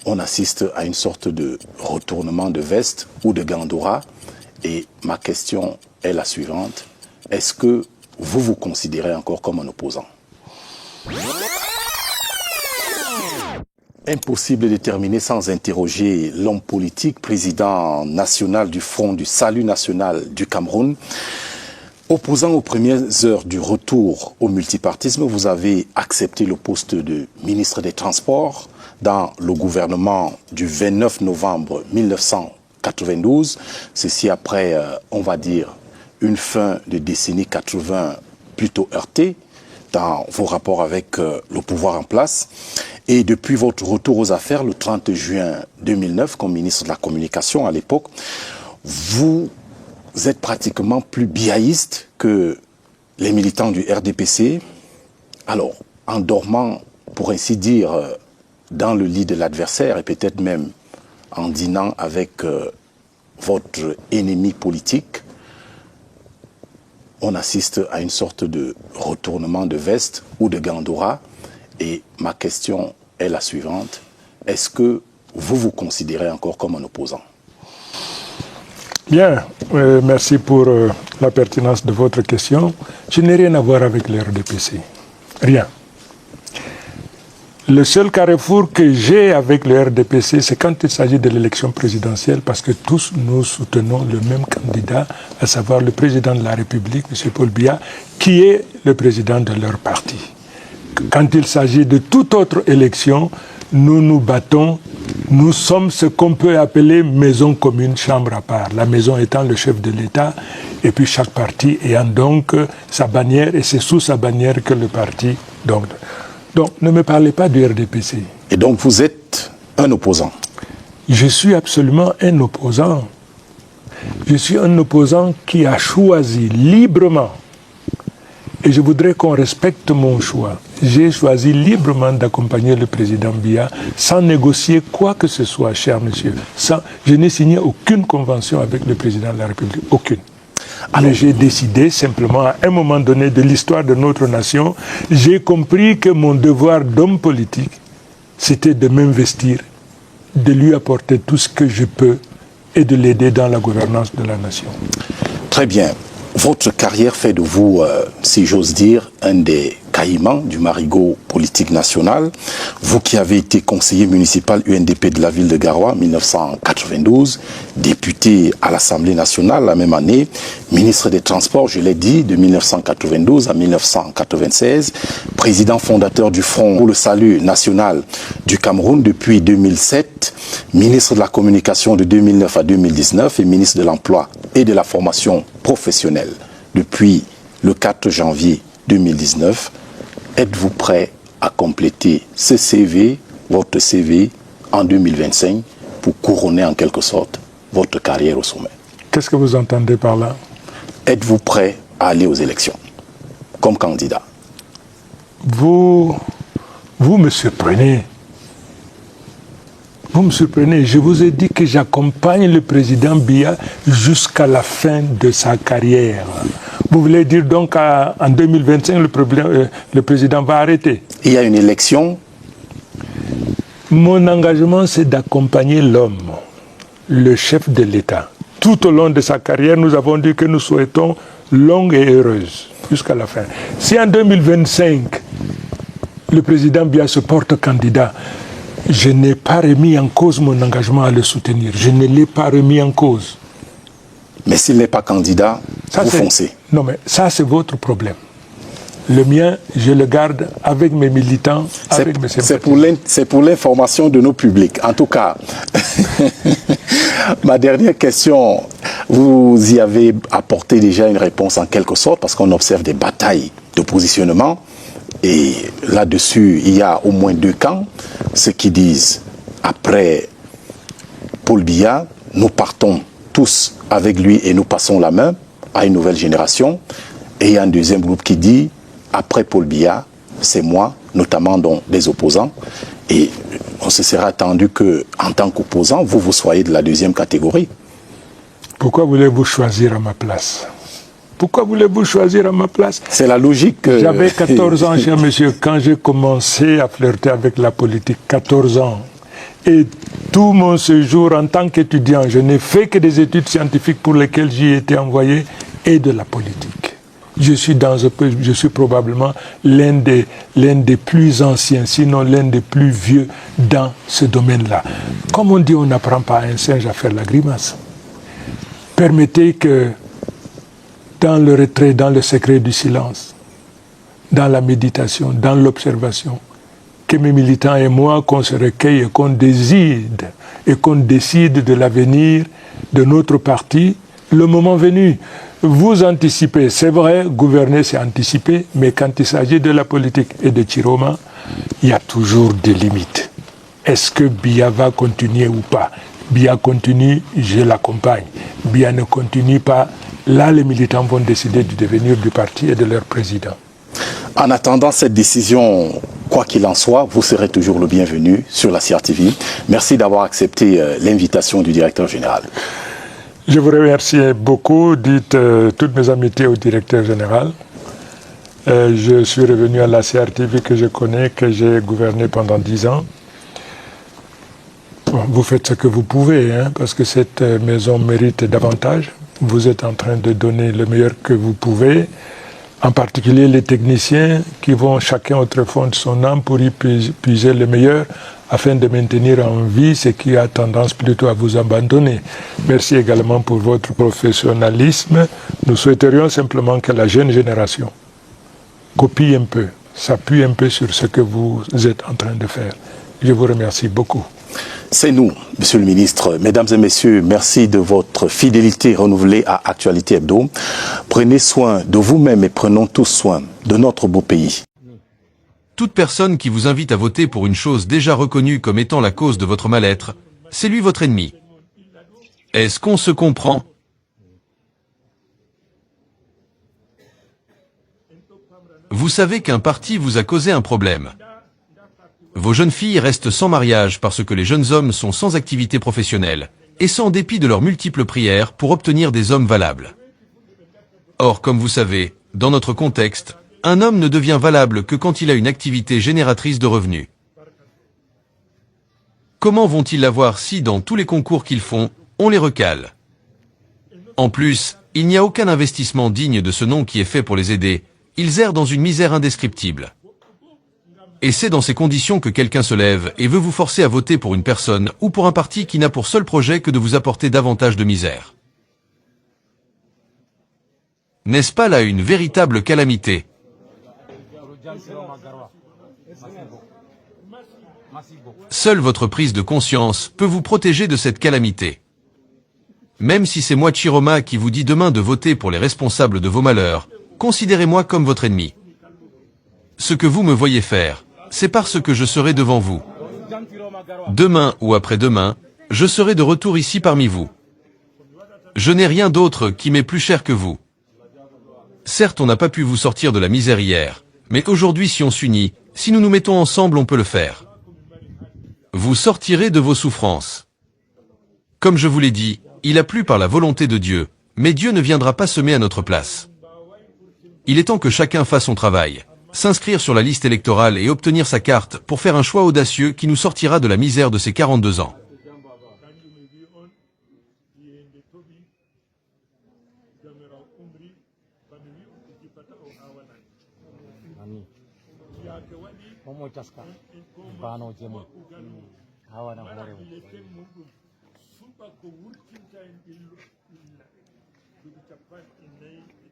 on assiste à une sorte de retournement de veste ou de Gandora. Et ma question est la suivante. Est-ce que vous vous considérez encore comme un opposant? Impossible de terminer sans interroger l'homme politique, président national du Front du Salut national du Cameroun. Opposant aux premières heures du retour au multipartisme, vous avez accepté le poste de ministre des Transports dans le gouvernement du 29 novembre 1992. Ceci après, on va dire, une fin de décennie 80 plutôt heurtée dans vos rapports avec le pouvoir en place. Et depuis votre retour aux affaires, le 30 juin 2009, comme ministre de la Communication à l'époque, vous êtes pratiquement plus biaïste que les militants du RDPC. Alors, en dormant, pour ainsi dire, dans le lit de l'adversaire et peut-être même en dînant avec votre ennemi politique, on assiste à une sorte de retournement de veste ou de Gandora. Et ma question est la suivante. Est-ce que vous vous considérez encore comme un opposant? Bien, merci pour la pertinence de votre question. Je n'ai rien à voir avec le RDPC. Rien. Le seul carrefour que j'ai avec le RDPC, c'est quand il s'agit de l'élection présidentielle, parce que tous nous soutenons le même candidat, à savoir le président de la République, M. Paul Biya, qui est le président de leur parti. Quand il s'agit de toute autre élection, nous nous battons. Nous sommes ce qu'on peut appeler maison commune, chambre à part. La maison étant le chef de l'État, et puis chaque parti ayant donc sa bannière, et c'est sous sa bannière que le parti... Donc, ne me parlez pas du RDPC. Et donc vous êtes un opposant? Je suis absolument un opposant. Je suis un opposant qui a choisi librement. Et je voudrais qu'on respecte mon choix. J'ai choisi librement d'accompagner le président Biya sans négocier quoi que ce soit, cher monsieur. Je n'ai signé aucune convention avec le président de la République, aucune. Mais j'ai décidé simplement, à un moment donné de l'histoire de notre nation, j'ai compris que mon devoir d'homme politique, c'était de m'investir, de lui apporter tout ce que je peux et de l'aider dans la gouvernance de la nation. Très bien. Votre carrière fait de vous, si j'ose dire, un des caïmans du marigot politique national. Vous qui avez été conseiller municipal UNDP de la ville de Garoua en 1992, député à l'Assemblée nationale la même année, ministre des Transports, je l'ai dit, de 1992 à 1996, président fondateur du Front pour le Salut national du Cameroun depuis 2007, ministre de la Communication de 2009 à 2019 et ministre de l'Emploi et de la Formation professionnelle depuis le 4 janvier 2019. Êtes-vous prêt à compléter ce CV, votre CV, en 2025 pour couronner en quelque sorte votre carrière au sommet? Qu'est-ce que vous entendez par là? Êtes-vous prêt à aller aux élections comme candidat? Vous me surprenez. Vous me surprenez. Je vous ai dit que j'accompagne le président Biya jusqu'à la fin de sa carrière. Vous voulez dire donc qu'en 2025, le président va arrêter? Il y a une élection. Mon engagement, c'est d'accompagner l'homme, le chef de l'État. Tout au long de sa carrière, nous avons dit que nous souhaitons longue et heureuse jusqu'à la fin. Si en 2025, le président Biya se porte candidat, je n'ai pas remis en cause mon engagement à le soutenir. Je ne l'ai pas remis en cause. Mais s'il n'est pas candidat, vous foncez. Non, mais ça, c'est votre problème. Le mien, je le garde avec mes militants, avec mes sympathisants. C'est pour l'information de nos publics. En tout cas, ma dernière question, vous y avez apporté déjà une réponse en quelque sorte, parce qu'on observe des batailles de positionnement. Et là-dessus, il y a au moins deux camps. Ceux qui disent, après Paul Biya, nous partons tous avec lui et nous passons la main à une nouvelle génération. Et il y a un deuxième groupe qui dit, après Paul Biya, c'est moi, notamment donc des opposants. Et on se serait attendu qu'en tant qu'opposant, vous soyez de la deuxième catégorie. Pourquoi voulez-vous choisir à ma place? Pourquoi voulez-vous choisir à ma place? C'est la logique. J'avais 14 ans, cher monsieur, quand j'ai commencé à flirter avec la politique. 14 ans. Et tout mon séjour en tant qu'étudiant, je n'ai fait que des études scientifiques pour lesquelles j'y ai été envoyé et de la politique. Je suis probablement l'un des plus anciens, sinon l'un des plus vieux dans ce domaine-là. Comme on dit, on n'apprend pas à un singe à faire la grimace. Permettez que dans le retrait, dans le secret du silence, dans la méditation, dans l'observation, que mes militants et moi, qu'on se recueille et qu'on décide de l'avenir de notre parti, le moment venu. Vous anticipez, c'est vrai, gouverner c'est anticiper, mais quand il s'agit de la politique et de Chiroma, il y a toujours des limites. Est-ce que Biya va continuer ou pas? Biya continue, je l'accompagne. Biya ne continue pas, là les militants vont décider du devenir du parti et de leur président. En attendant cette décision, quoi qu'il en soit, vous serez toujours le bienvenu sur la CRTV. Merci d'avoir accepté l'invitation du directeur général. Je vous remercie beaucoup. Dites toutes mes amitiés au directeur général. Je suis revenu à la CRTV que je connais, que j'ai gouverné pendant 10 ans. Bon, vous faites ce que vous pouvez, hein, parce que cette maison mérite davantage. Vous êtes en train de donner le meilleur que vous pouvez, en particulier les techniciens qui vont chacun au tréfonds de son âme pour y puiser le meilleur afin de maintenir en vie ce qui a tendance plutôt à vous abandonner. Merci également pour votre professionnalisme. Nous souhaiterions simplement que la jeune génération copie un peu, s'appuie un peu sur ce que vous êtes en train de faire. Je vous remercie beaucoup. C'est nous, Monsieur le Ministre. Mesdames et Messieurs, merci de votre fidélité renouvelée à Actualité Hebdo. Prenez soin de vous-même et prenons tous soin de notre beau pays. Toute personne qui vous invite à voter pour une chose déjà reconnue comme étant la cause de votre mal-être, c'est lui votre ennemi. Est-ce qu'on se comprend ? Vous savez qu'un parti vous a causé un problème. Vos jeunes filles restent sans mariage parce que les jeunes hommes sont sans activité professionnelle, et sans en dépit de leurs multiples prières pour obtenir des hommes valables. Or, comme vous savez, dans notre contexte, un homme ne devient valable que quand il a une activité génératrice de revenus. Comment vont-ils l'avoir si, dans tous les concours qu'ils font, on les recale? En plus, il n'y a aucun investissement digne de ce nom qui est fait pour les aider, ils errent dans une misère indescriptible. Et c'est dans ces conditions que quelqu'un se lève et veut vous forcer à voter pour une personne ou pour un parti qui n'a pour seul projet que de vous apporter davantage de misère. N'est-ce pas là une véritable calamité? Seule votre prise de conscience peut vous protéger de cette calamité. Même si c'est moi Chiroma qui vous dis demain de voter pour les responsables de vos malheurs, considérez-moi comme votre ennemi. Ce que vous me voyez faire, c'est parce que je serai devant vous. Demain ou après-demain, je serai de retour ici parmi vous. Je n'ai rien d'autre qui m'est plus cher que vous. Certes, on n'a pas pu vous sortir de la misère hier, mais aujourd'hui, si on s'unit, si nous nous mettons ensemble, on peut le faire. Vous sortirez de vos souffrances. Comme je vous l'ai dit, il a plu par la volonté de Dieu, mais Dieu ne viendra pas semer à notre place. Il est temps que chacun fasse son travail, s'inscrire sur la liste électorale et obtenir sa carte pour faire un choix audacieux qui nous sortira de la misère de ces 42 ans. Suka ko wurtinta en ɓillo illa dugu capan e nayyi